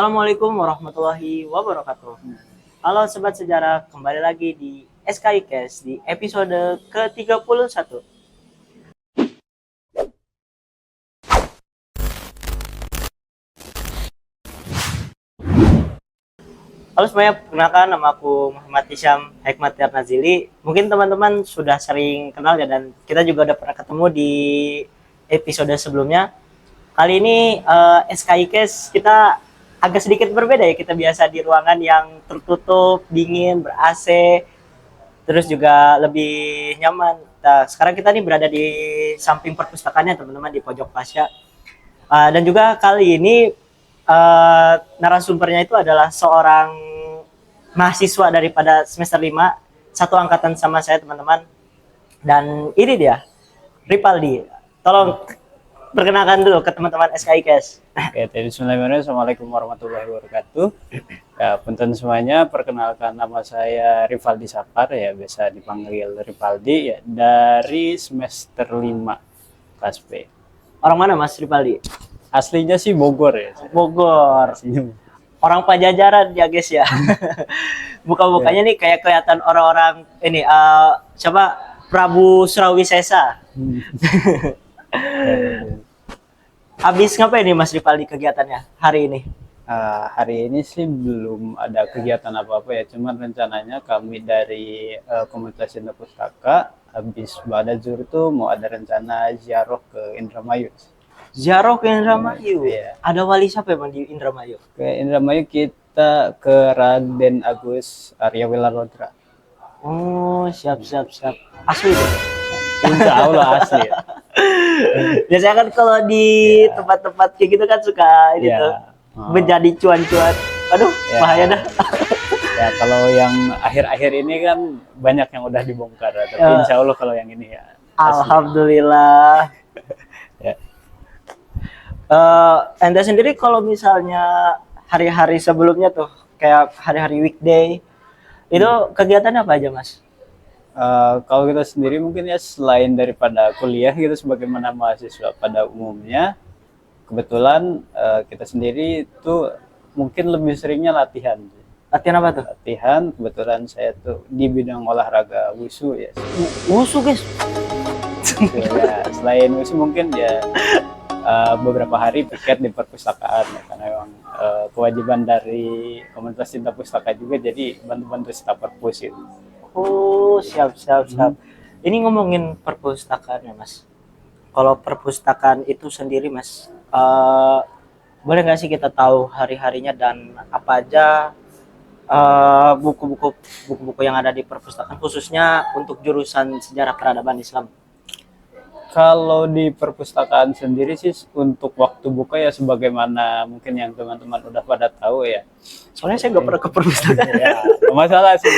Assalamualaikum warahmatullahi wabarakatuh. Halo Sobat Sejarah, kembali lagi di SKI Cash di episode ke-31. Halo semuanya, perkenalkan nama aku Muhammad Hisham Hikmat Nazili. Mungkin teman-teman sudah sering kenal ya, dan kita juga udah pernah ketemu di episode sebelumnya. Kali ini SKI Cash kita agak sedikit berbeda ya. Kita biasa di ruangan yang tertutup, dingin, ber-AC, terus juga lebih nyaman. Nah, sekarang kita nih berada di samping perpustakaannya teman-teman, di pojok Pasya. Dan juga kali ini narasumbernya itu adalah seorang mahasiswa daripada semester 5, satu angkatan sama saya teman-teman. Dan ini dia, Ripaldi. Tolong perkenalkan dulu ke teman-teman SKI Cash. Oke, bismillahirrahmanirrahim. Assalamualaikum warahmatullahi wabarakatuh. Ya, punten semuanya, perkenalkan nama saya Rivaldi Sapar, ya biasa dipanggil Ripaldi, ya, dari semester 5 kelas B. Orang mana Mas Ripaldi? Aslinya sih Bogor ya. Bogor. Orang Pajajaran ya guys ya. Buka-bukanya nih kayak kelihatan orang-orang ini siapa? Prabu Surawisesa. Habis ngapain nih Mas Ripaldi kegiatannya hari ini? Hari ini sih belum ada kegiatan apa-apa ya, cuman rencananya kami dari Komunitas Cinta Pustaka habis Ba'da Zuhur tuh mau ada rencana ziarah ke Indramayu. Ziarah ke Indramayu. Iya. Ada wali siapa emang di Indramayu? Ke Indramayu kita ke Raden Agus Arya Wilarodra. Oh, siap. Asli tuh. Insya Allah asli. Biasanya kan kalau di tempat-tempat kayak gitu kan suka ini tuh menjadi cuan-cuan. Aduh, bahaya dah. Ya, kalau yang akhir-akhir ini kan banyak yang udah dibongkar, tapi insya Allah kalau yang ini ya asli. Alhamdulillah. Ya. Anda sendiri kalau misalnya hari-hari sebelumnya tuh, kayak hari-hari weekday, itu kegiatannya apa aja Mas? Kalau kita sendiri mungkin ya selain daripada kuliah gitu sebagaimana mahasiswa pada umumnya, kebetulan kita sendiri itu mungkin lebih seringnya latihan. Latihan apa tuh? Latihan, kebetulan saya tuh di bidang olahraga wushu ya. Wusu guys. Ya, selain wushu mungkin ya beberapa hari piket di perpustakaan ya, karena memang kewajiban dari Komunitas Cinta Pustaka juga, jadi bantu-bantu staf perpus itu. Oh, siap. Ini ngomongin perpustakaan ya Mas. Kalau perpustakaan itu sendiri Mas, boleh nggak sih kita tahu hari-harinya dan apa aja buku-buku yang ada di perpustakaan, khususnya untuk jurusan sejarah peradaban Islam? Kalau di perpustakaan sendiri sih untuk waktu buka ya sebagaimana mungkin yang teman-teman udah pada tahu ya. Soalnya saya nggak pernah ke perpustakaan. Ya, masalah sih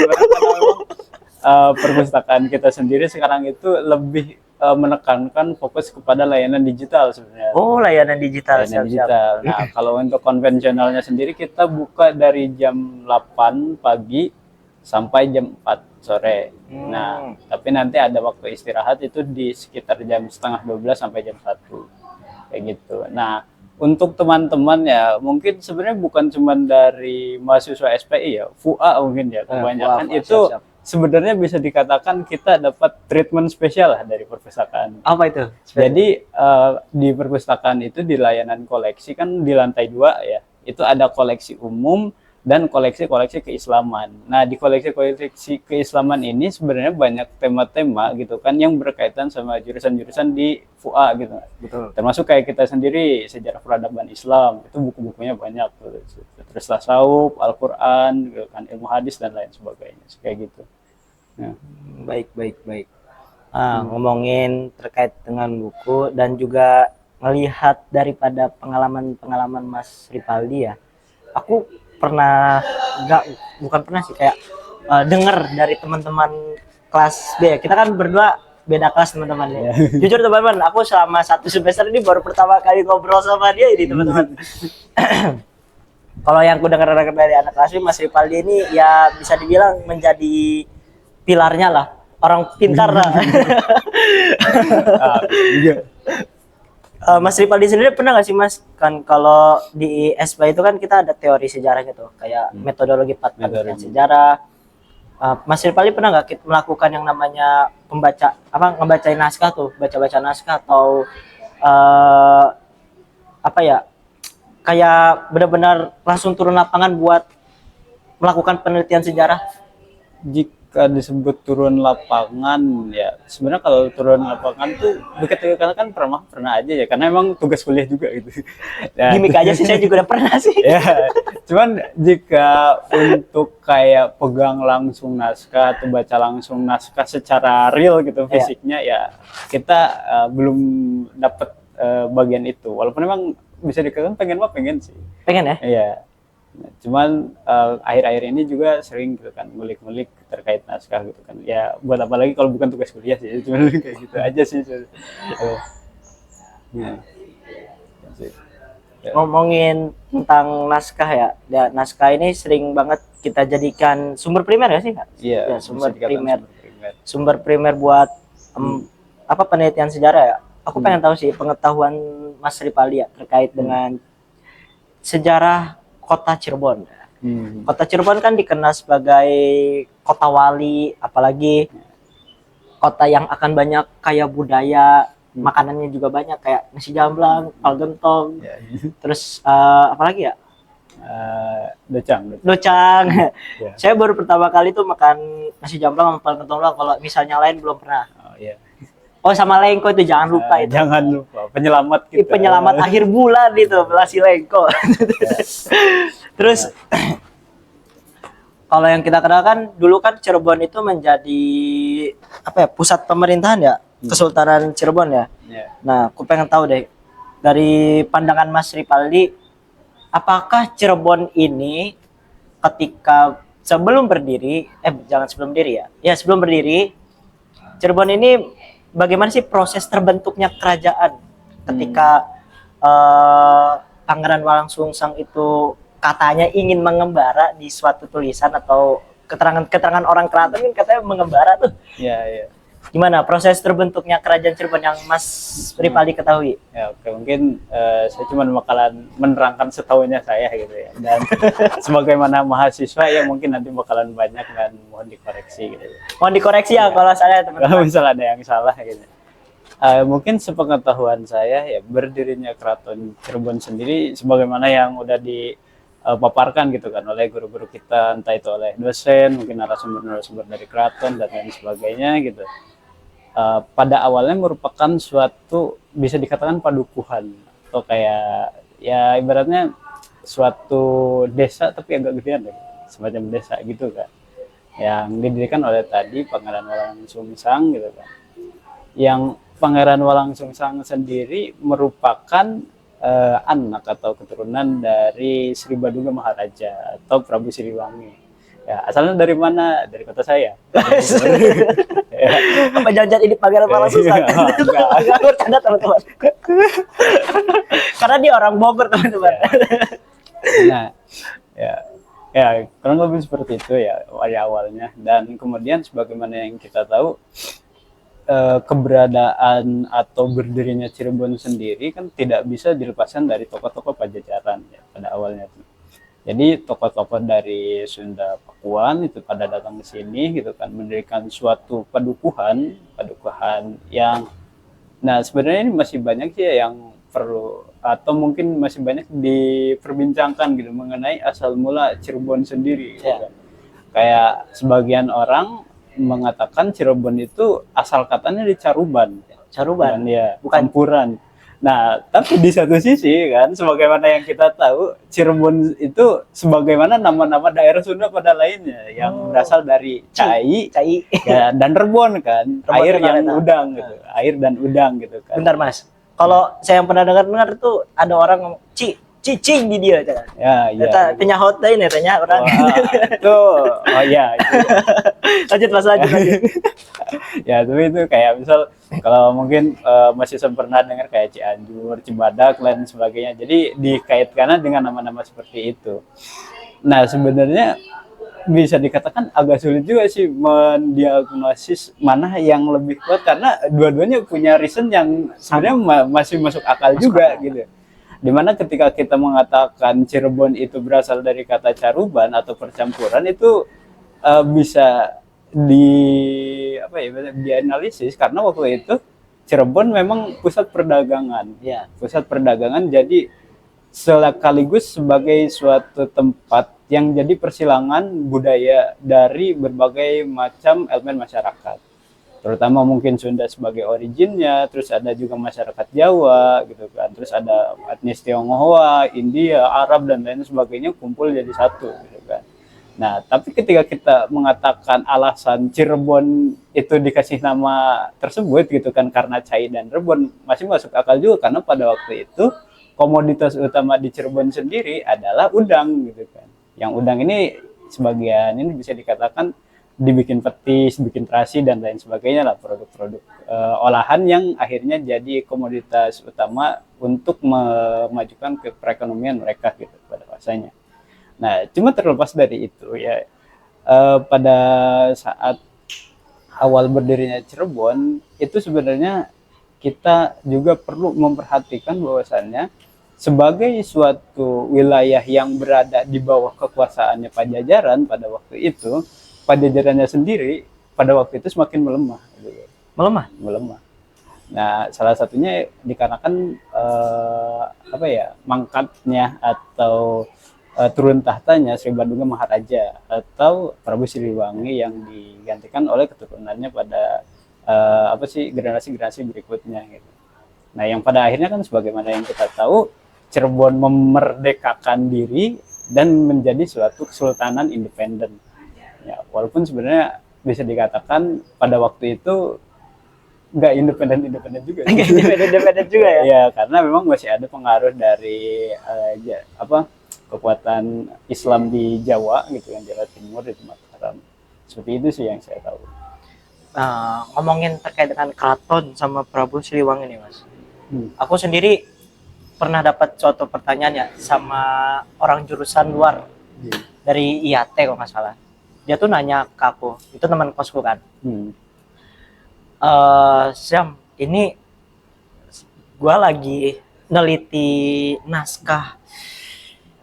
perpustakaan kita sendiri sekarang itu lebih menekankan fokus kepada layanan digital sebenarnya. Oh, layanan digital. Layanan digital. Nah, kalau untuk konvensionalnya sendiri kita buka dari jam 8 pagi sampai jam 4 sore. Nah, tapi nanti ada waktu istirahat itu di sekitar jam setengah 12 sampai jam 1. Kayak gitu. Nah, untuk teman-teman ya, mungkin sebenarnya bukan cuma dari mahasiswa SPI ya, FUA mungkin ya, kebanyakan itu sebenarnya bisa dikatakan kita dapat treatment spesial lah dari perpustakaan. Apa itu? Jadi di perpustakaan itu di layanan koleksi kan di lantai 2 ya, itu ada koleksi umum dan koleksi-koleksi keislaman. Nah, di koleksi-koleksi keislaman ini sebenarnya banyak tema-tema gitu kan yang berkaitan sama jurusan-jurusan di FUA gitu. Betul. Termasuk kayak kita sendiri sejarah peradaban Islam, itu buku-bukunya banyak. Terus tasawuf, Al-Qur'an, gitu kan, ilmu hadis dan lain sebagainya. Kayak gitu. Nah. Baik. Ngomongin terkait dengan buku dan juga melihat daripada pengalaman Mas Ripaldi ya. Aku bukan pernah sih, kayak dengar dari teman-teman kelas B. Kita kan berdua beda kelas teman-teman ya. Jujur teman-teman, aku selama 1 semester ini baru pertama kali ngobrol sama dia ini teman-teman. Kalau yang aku dengar dari anak kelas B, Mas Ripaldi ini ya bisa dibilang menjadi pilarnya lah, orang pintar lah. Mas Ripaldi sendiri pernah nggak sih Mas, kan kalau di SPA itu kan kita ada teori sejarah gitu, kayak metodologi penelitian sejarah. Mas Ripaldi pernah nggak melakukan yang namanya ngebacain naskah tuh, baca-baca naskah atau apa ya, kayak benar-benar langsung turun lapangan buat melakukan penelitian sejarah? Jika disebut turun lapangan, ya sebenarnya kalau turun lapangan tuh begitu kan pernah aja ya, karena emang tugas kuliah juga gitu. Dan, Gimik aja sih, saya juga udah pernah sih. ya, cuman jika untuk kayak pegang langsung naskah atau baca langsung naskah secara real gitu fisiknya, ya kita belum dapat bagian itu. Walaupun memang bisa dikatakan pengen sih. Pengen ya? Iya. Nah, cuman akhir-akhir ini juga sering gitu kan ngulik-ngulik terkait naskah gitu kan. Ya buat apa lagi kalau bukan tugas kuliah sih. Cuman kayak gitu aja sih. Ya. Ngomongin tentang naskah ya, naskah ini sering banget kita jadikan sumber primer ya sih, Kak? Iya, Ya, sumber primer buat penelitian sejarah ya. Aku pengen tahu sih pengetahuan Mas Ripaldi ya terkait dengan sejarah kota Cirebon. Kota Cirebon kan dikenal sebagai kota wali, apalagi kota yang akan banyak kaya budaya, makanannya juga banyak kayak nasi jamblang, pal gentong, terus apalagi ya? Docang. Ya. Saya baru pertama kali tuh makan nasi jamblang sama pal gentong doang. Kalau misalnya lain belum pernah. Oh, sama lengko itu jangan lupa itu. Jangan lupa penyelamat kita. Penyelamat akhir bulan itu, nasi lengko. Terus kalau yang kita kenal kan dulu kan Cirebon itu menjadi pusat pemerintahan ya, Kesultanan Cirebon ya. Nah, aku pengen tahu deh dari pandangan Mas Ripaldi, apakah Cirebon ini ketika sebelum berdiri, sebelum berdiri, Cirebon ini bagaimana sih proses terbentuknya kerajaan ketika Pangeran Walangsungsang itu katanya ingin mengembara di suatu tulisan atau keterangan orang keraton kan katanya mengembara tuh. Iya. Gimana proses terbentuknya kerajaan Cirebon yang Mas Ripaldi ketahui? Ya, oke, mungkin saya cuma bakalan menerangkan setahunya saya gitu ya. Dan sebagaimana mahasiswa ya mungkin nanti bakalan banyak dan mohon dikoreksi gitu. Mohon dikoreksi ya kalau saya teman-teman. Kalau misalnya ada yang salah gitu. Mungkin sepengetahuan saya ya berdirinya Keraton Cirebon sendiri sebagaimana yang udah dipaparkan gitu kan oleh guru-guru kita, entah itu oleh dosen, mungkin narasumber dari keraton dan lain sebagainya gitu. Pada awalnya merupakan suatu bisa dikatakan padukuhan atau kayak ya ibaratnya suatu desa tapi agak gedean deh, semacam desa gitu kan, yang didirikan oleh tadi Pangeran Walangsungsang gitu kan. Yang Pangeran Walangsungsang sendiri merupakan anak atau keturunan dari Sri Baduga Maharaja atau Prabu Siliwangi. Ya, asalnya dari mana? Dari kota saya. Ya. Apa jangan ini Pangeran Walangsungsang? Enggak bercanda teman-teman. Karena dia orang Bogor teman-teman. Nah, ya kurang lebih seperti itu ya awalnya. Dan kemudian sebagaimana yang kita tahu, keberadaan atau berdirinya Cirebon sendiri kan tidak bisa dilepaskan dari tokoh-tokoh Pajajaran ya, pada awalnya. Jadi tokoh-tokoh dari Sunda Pakuan itu pada datang ke sini gitu kan, mendirikan suatu padukuhan yang sebenarnya ini masih banyak sih yang perlu atau mungkin masih banyak diperbincangkan gitu mengenai asal mula Cirebon sendiri gitu kan. Kayak sebagian orang mengatakan Cirebon itu asal katanya di Caruban ya, bukan Campuran. Nah, tapi di satu sisi kan, sebagaimana yang kita tahu, Cirebon itu sebagaimana nama-nama daerah Sunda pada lainnya yang berasal dari cai ya, dan rebon kan, air dan udang gitu kan. Bentar Mas, kalau saya yang pernah dengar tuh ada orang ngomong cicing di dia kan. Ya. Tanya hot ini tanya orang. Itu lanjut Mas. Ya, tapi itu kayak misal kalau mungkin masih pernah dengar kayak Cianjur, Cibadak dan sebagainya. Jadi dikaitkan dengan nama-nama seperti itu. Nah, sebenarnya bisa dikatakan agak sulit juga sih mendiagnosis mana yang lebih kuat karena dua-duanya punya reason yang sebenarnya masih masuk akal juga gitu. Dimana ketika kita mengatakan Cirebon itu berasal dari kata caruban atau percampuran itu bisa dianalisis karena waktu itu Cirebon memang pusat perdagangan. Ya. Pusat perdagangan jadi sekaligus sebagai suatu tempat yang jadi persilangan budaya dari berbagai macam elemen masyarakat. Terutama mungkin Sunda sebagai originnya, terus ada juga masyarakat Jawa gitu kan. Terus ada etnis Tionghoa, India, Arab dan lain sebagainya kumpul jadi satu gitu kan. Nah, tapi ketika kita mengatakan alasan Cirebon itu dikasih nama tersebut gitu kan karena Cai dan Rebon masih masuk akal juga karena pada waktu itu komoditas utama di Cirebon sendiri adalah udang gitu kan. Yang udang ini sebagian ini bisa dikatakan dibikin petis, bikin terasi dan lain sebagainya lah produk-produk olahan yang akhirnya jadi komoditas utama untuk memajukan ke perekonomian mereka gitu pada masanya. Nah, cuma terlepas dari itu ya pada saat awal berdirinya Cirebon itu sebenarnya kita juga perlu memperhatikan bahwasannya sebagai suatu wilayah yang berada di bawah kekuasaannya Pajajaran pada waktu itu, Pajajarannya sendiri pada waktu itu semakin melemah. Gitu. Melemah. Nah, salah satunya dikarenakan mangkatnya atau turun tahtanya Sri Baduga Maharaja atau Prabu Siliwangi yang digantikan oleh keturunannya pada generasi-generasi berikutnya gitu. Nah, yang pada akhirnya kan sebagaimana yang kita tahu Cirebon memerdekakan diri dan menjadi suatu kesultanan independen. Ya, walaupun sebenarnya bisa dikatakan pada waktu itu nggak independen juga. Independen juga ya. Ya, karena memang masih ada pengaruh dari kekuatan Islam di Jawa gitu yang Jawa Timur di Mataram. Seperti itu sih yang saya tahu. Nah, ngomongin terkait dengan keraton sama Prabu Siliwangi nih Mas. Aku sendiri pernah dapat suatu pertanyaan ya sama orang jurusan luar dari IAT kalau nggak salah. Dia tuh nanya ke aku, itu teman kosku kan. Syam, ini gua lagi neliti naskah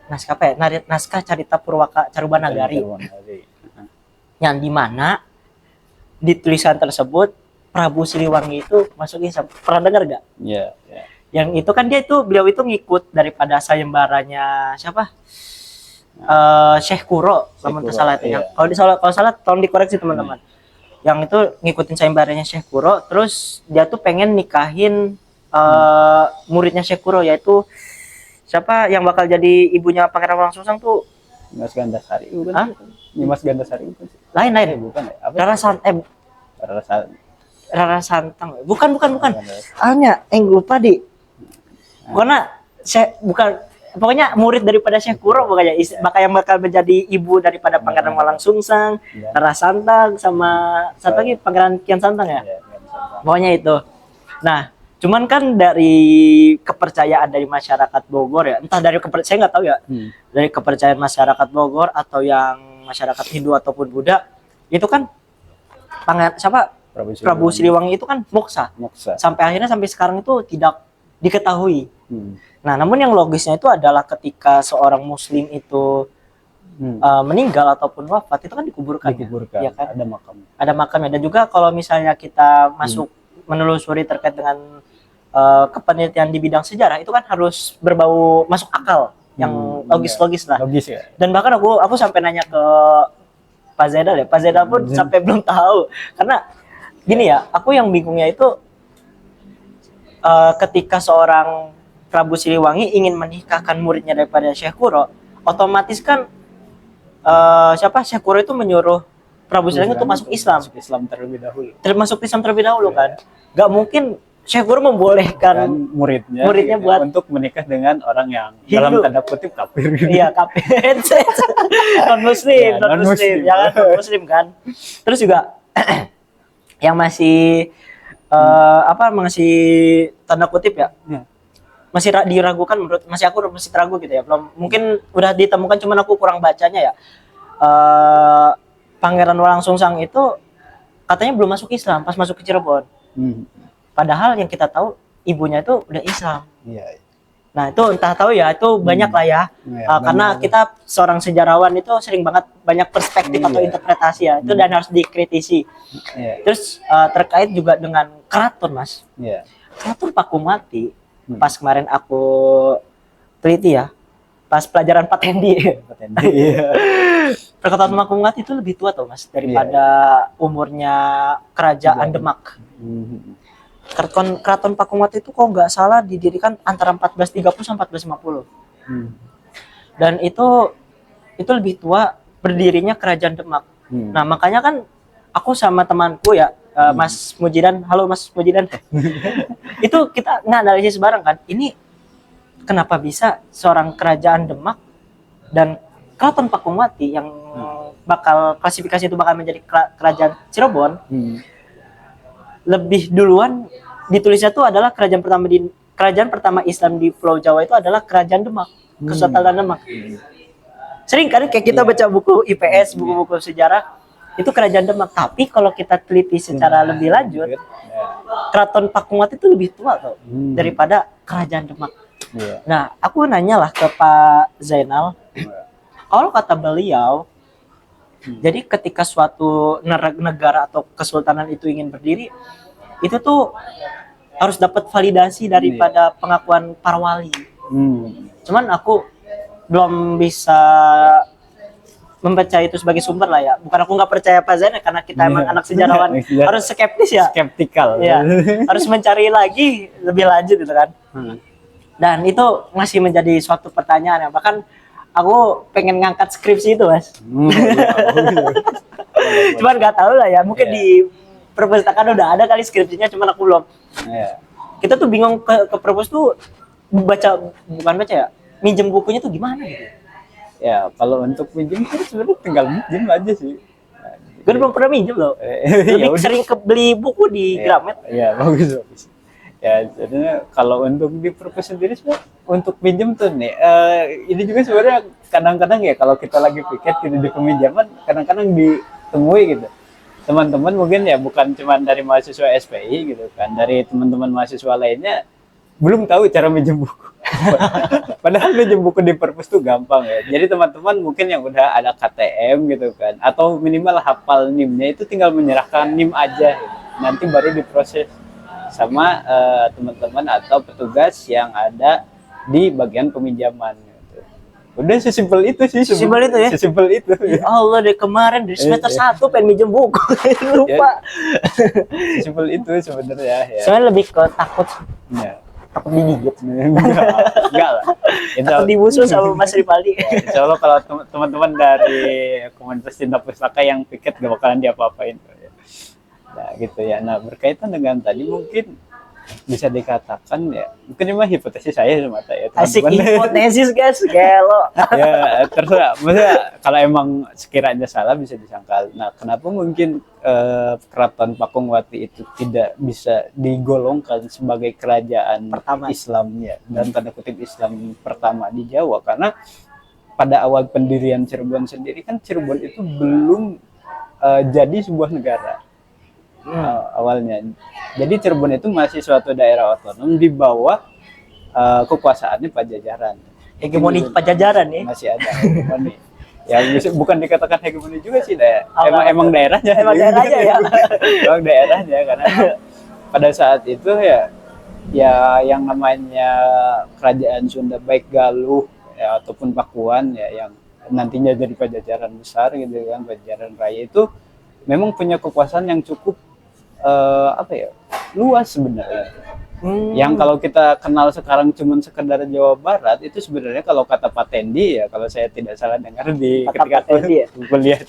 apa ya? Naskah Carita Purwaka Carubanagari. Yang dimana di tulisan tersebut Prabu Siliwangi itu masuk Islam. Pernah dengar gak? Iya. Yang itu kan beliau itu ngikut daripada sayembaranya siapa? Syekh Kuro, kalau salah itu. Iya. Kalau salah tolong dikoreksi teman-teman. Yang itu ngikutin sayembaranya Syekh Kuro, terus dia tuh pengen nikahin muridnya Syekh Kuro, yaitu siapa yang bakal jadi ibunya Pangeran Wangsusang tuh? Mas Gandasari bukan? Mas Gandasari bukan sih? Lain. Bukan ya? Rara Santang. Bukan. Hanya lupa di. Karena saya bukan, pokoknya murid daripada Syekh Kuro pokoknya yang bakal menjadi ibu daripada Pangeran Walangsungsang, Rara Santang sama satu lagi Pangeran Kian Santang ya. Pokoknya itu. Nah, cuman kan dari kepercayaan dari masyarakat Bogor ya, entah dari saya nggak tahu ya, dari kepercayaan masyarakat Bogor atau yang masyarakat Hindu ataupun Buddha, itu kan Prabu Siliwangi itu kan moksa. Sampai akhirnya sampai sekarang itu tidak diketahui. Nah, namun yang logisnya itu adalah ketika seorang Muslim itu meninggal ataupun wafat itu kan dikuburkan. Ya kan? Ada makamnya. Dan juga kalau misalnya kita menelusuri terkait dengan kepenelitian di bidang sejarah itu kan harus berbau masuk akal yang logis lah. Logis ya. Dan bahkan aku sampai nanya ke Pak Zaidal ya. Pak Zaidal pun sampai belum tahu. Karena gini ya, aku yang bingungnya itu ketika seorang Prabu Siliwangi ingin menikahkan muridnya daripada Syekh Kuro, otomatis kan Syekh Kuro itu menyuruh Prabu Siliwangi untuk masuk Islam terlebih dahulu. Masuk Islam terlebih dahulu kan. Gak mungkin Syekh Kuro membolehkan muridnya buat untuk menikah dengan orang yang dalam tanda kutip kafir. Iya, kafir. non muslim. Jangan non muslim kan. Terus juga yang masih masih tanda kutip ya. Masih diragukan, masih aku masih ragu gitu ya. Belum, mungkin udah ditemukan cuman aku kurang bacanya ya. eh, Pangeran Walang Sungsang itu katanya belum masuk Islam pas masuk ke Cirebon. Padahal yang kita tahu ibunya itu udah Islam. Iya. Nah itu entah tahu ya, itu banyak lah ya. Karena kita seorang sejarawan itu sering banget banyak perspektif atau interpretasi ya. Itu dan harus dikritisi. Terus terkait juga dengan keraton Mas. Keraton Pakumati, pas kemarin aku teliti ya, pas pelajaran Patendi. Keraton Pakumati itu lebih tua tuh Mas daripada umurnya kerajaan Demak. Keraton Pakumati itu kalau nggak salah didirikan antara 1430 sampai 1450. Dan itu lebih tua berdirinya kerajaan Demak. Nah, makanya kan aku sama temanku ya, Mas Mujidan, halo Mas Mujidan. Itu kita nganalisis bareng kan. Ini kenapa bisa seorang kerajaan Demak dan Keraton Pakumati yang bakal klasifikasi itu bakal menjadi kerajaan Cirebon. Lebih duluan ditulisnya itu adalah kerajaan pertama Islam di Pulau Jawa itu adalah kerajaan Demak, Kesultanan Demak. Sering kan kayak kita baca buku IPS, buku-buku sejarah itu kerajaan Demak. Tapi kalau kita teliti secara lebih lanjut, Keraton Pakumati itu lebih tua tuh daripada kerajaan Demak. Nah, aku nanya lah ke Pak Zainal, kalau kata beliau, jadi ketika suatu negara atau kesultanan itu ingin berdiri, itu tuh harus dapat validasi daripada pengakuan para wali. Cuman aku belum bisa membaca itu sebagai sumber lah ya. Bukan aku nggak percaya Pak Zainal karena kita emang anak sejarawan harus skeptis ya. Skeptikal. Ya, harus mencari lagi lebih lanjut gitu kan. Dan itu masih menjadi suatu pertanyaan ya. Bahkan aku pengen ngangkat skripsi itu Mas. Cuman nggak tahu lah ya, mungkin di perpustakaan udah ada kali skripsinya, cuman aku belum. Kita tuh bingung ke perpus tuh bukan baca ya, minjem bukunya tuh gimana gitu. Ya kalau untuk minjem kan sebenarnya tinggal minjem aja sih. Gue belum pernah minjem loh. Lebih sering beli buku di Gramet. Iya bagus. Ya sebenarnya kalau untuk di perpus sendiri sebenarnya untuk pinjam tuh nih ini juga sebenarnya kadang-kadang ya kalau kita lagi piket gitu di peminjaman kadang-kadang ditemui gitu teman-teman mungkin ya bukan cuma dari mahasiswa SPI gitu kan, dari teman-teman mahasiswa lainnya belum tahu cara minjem buku. Padahal minjem buku di perpus tuh gampang ya. Jadi teman-teman mungkin yang udah ada KTM gitu kan atau minimal hafal NIM-nya itu tinggal menyerahkan NIM aja gitu. Nanti baru diproses sama teman-teman atau petugas yang ada di bagian peminjaman gitu. Udah sesimpel itu sih. Sesimpel itu ya? Sesimpel itu. Ya Allah deh, kemarin di semester 1 pengen minjem buku. Lupa. Sesimpel itu sebenarnya ya. Soalnya lebih ke takut. Ya. Takut digigit. Enggak lah. Takut dimusuh sama Mas Ripaldi. Insya Allah kalau teman-teman dari komunitas cinta pustaka yang piket gak bakalan diapa-apain. Nah gitu ya. Nah berkaitan dengan tadi mungkin bisa dikatakan ya mungkin ini mah hipotesis saya semata ya teman-teman. Asik hipotesis guys, gelo. Ya terserah, maksudnya kalau emang sekiranya salah bisa disangkal. Nah kenapa mungkin Keraton Pakumati itu tidak bisa digolongkan sebagai kerajaan pertama Islam ya, dan tanda kutip Islam pertama di Jawa, karena pada awal pendirian Cirebon sendiri kan Cirebon itu belum jadi sebuah negara. Awalnya. Jadi Cirebon itu masih suatu daerah otonom di bawah kekuasaannya Pajajaran. Hegemoni Pajajaran nih. Masih ada hegemoni. Ya bukan dikatakan hegemoni juga sih, emang daerahnya. Emang daerahnya ya. Emang daerahnya karena pada saat itu ya yang namanya kerajaan Sunda baik Galuh ya, ataupun Pakuan ya yang nantinya jadi Pajajaran besar gitu kan, Pajajaran Raya itu memang punya kekuasaan yang cukup luas sebenarnya. Yang kalau kita kenal sekarang cuman sekedar Jawa Barat, itu sebenarnya kalau kata Patendi ya, kalau saya tidak salah dengar di ketika kuliah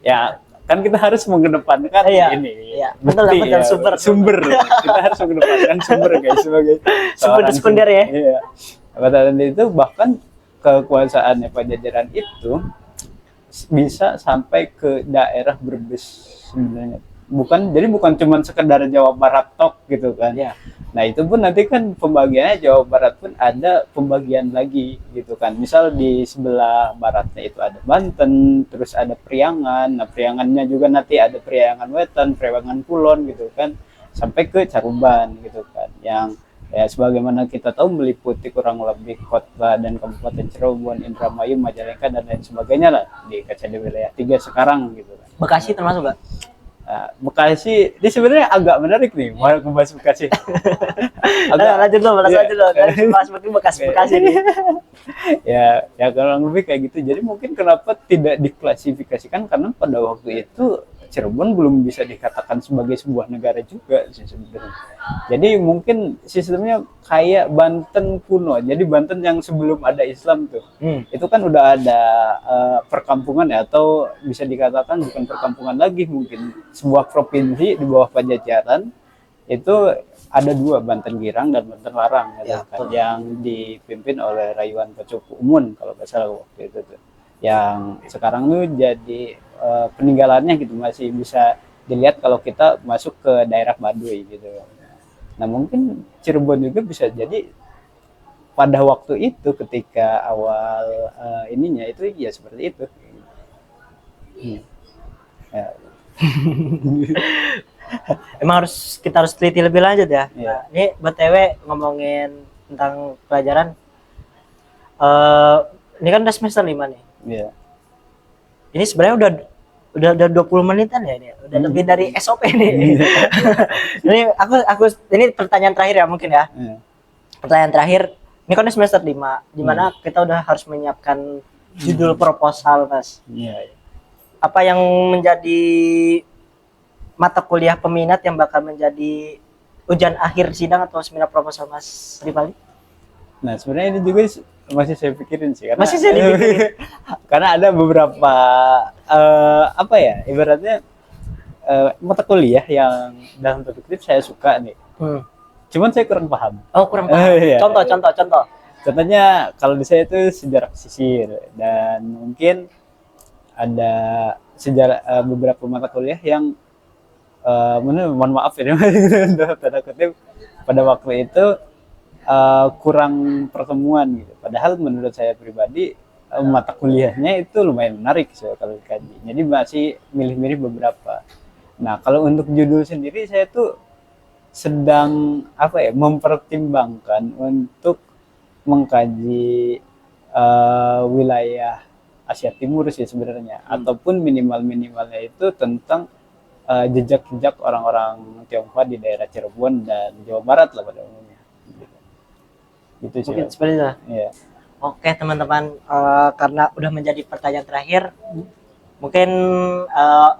ya kan kita harus mengedepankan ini betul ya, sumber kita harus mengedepankan sumber guys sebagai sumber sekunder ya. Iya. Patendi itu bahkan kekuasaannya Pajajaran itu bisa sampai ke daerah Brebes sebenarnya. bukan cuman sekedar Jawa Barat tok gitu kan. Ya. Nah itu pun nanti kan pembagiannya Jawa Barat pun ada pembagian lagi gitu kan. Misal di sebelah baratnya itu ada Banten, terus ada Priangan. Nah Priangannya juga nanti ada Priangan Wetan, Priangan Kulon gitu kan, sampai ke Caruban gitu kan. Yang ya sebagaimana kita tahu meliputi kurang lebih kota dan kabupaten Cirebon, Indramayu, Majalengka dan lain sebagainya lah di KCD wilayah 3 sekarang gitu kan. Bekasi termasuk nggak? Nah, Bekasi ini sebenarnya agak menarik nih mau bahas Bekasi. Lanjut dulu, lanjut dulu. Bahas Bekasi nih. Ya kalau lebih kayak gitu. Jadi mungkin kenapa tidak diklasifikasikan karena pada waktu itu Cirebon belum bisa dikatakan sebagai sebuah negara juga sih sebenarnya. Jadi mungkin sistemnya kayak Banten kuno. Jadi Banten yang sebelum ada Islam tuh, itu kan udah ada perkampungan ya, atau bisa dikatakan bukan perkampungan lagi, mungkin sebuah provinsi di bawah Pajajaran. Itu ada 2, Banten Girang dan Banten Larang gitu Ya, kan, yang dipimpin oleh Rayuan Pacukumun kalau nggak salah waktu itu tuh. Yang sekarang tuh jadi peninggalannya gitu masih bisa dilihat kalau kita masuk ke daerah Baduy gitu. Nah mungkin Cirebon juga bisa jadi pada waktu itu ketika awal ininya itu ya seperti itu. Ya. Emang kita harus teliti lebih lanjut ya. Iya. Nah, ini BTW ngomongin tentang pelajaran. Ini kan udah semester 5 nih. Iya. Ini sebenarnya udah 20 menitan ya ini. Udah lebih dari SOP nih. Ini ini pertanyaan terakhir ya mungkin ya. Iya. Pertanyaan terakhir. Ini kan udah semester 5 di mana kita udah harus menyiapkan judul proposal, Mas. Iya. Apa yang menjadi mata kuliah peminat yang bakal menjadi ujian akhir sidang atau seminar proposal Mas Ripaldi? Nah sebenarnya ini juga masih saya pikirin sih karena Masih saya dipikirin. karena ada beberapa apa ya ibaratnya mata kuliah yang dalam tanda kutip saya suka nih, cuman saya kurang paham. Oh kurang paham. Iya. Contoh. Contohnya kalau di saya itu sejarah pesisir dan mungkin ada sejarah beberapa mata kuliah yang mohon maaf ya dalam tanda kutip pada waktu itu kurang pertemuan gitu. Padahal menurut saya pribadi mata kuliahnya itu lumayan menarik sih kalau dikaji. Jadi masih milih-milih beberapa. Nah kalau untuk judul sendiri saya tuh sedang apa ya mempertimbangkan untuk mengkaji wilayah Asia Timur sih sebenarnya, ataupun minimalnya itu tentang jejak-jejak orang-orang Tionghoa di daerah Cirebon dan Jawa Barat lah pada umumnya. Gitu sih. Mungkin seperti itu. Iya. Oke teman-teman, karena udah menjadi pertanyaan terakhir, mungkin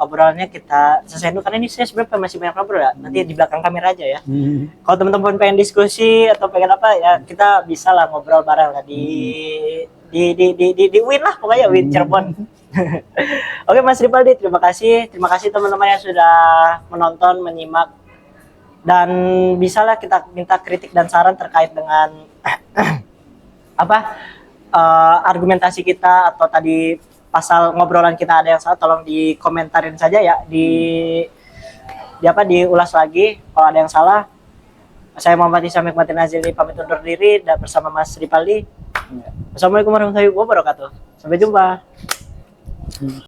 obrolannya kita selesai dulu karena ini saya sebenarnya masih banyak ngobrol ya. Nanti di belakang kamera aja ya. Kalau teman-teman pengen diskusi atau pengen apa ya kita bisa lah ngobrol bareng lah di Win lah pokoknya Win Cirebon. Oke Mas Ripaldi, terima kasih teman-teman yang sudah menonton, menyimak, dan bisalah kita minta kritik dan saran terkait dengan argumentasi kita atau tadi pasal ngobrolan kita ada yang salah, tolong dikomentarin saja ya, diulas lagi kalau ada yang salah. Saya Muhammad Isyam Hikmatin Nazili pamit undur diri dan bersama Mas Ripaldi. Assalamualaikum warahmatullahi wabarakatuh. Sampai jumpa.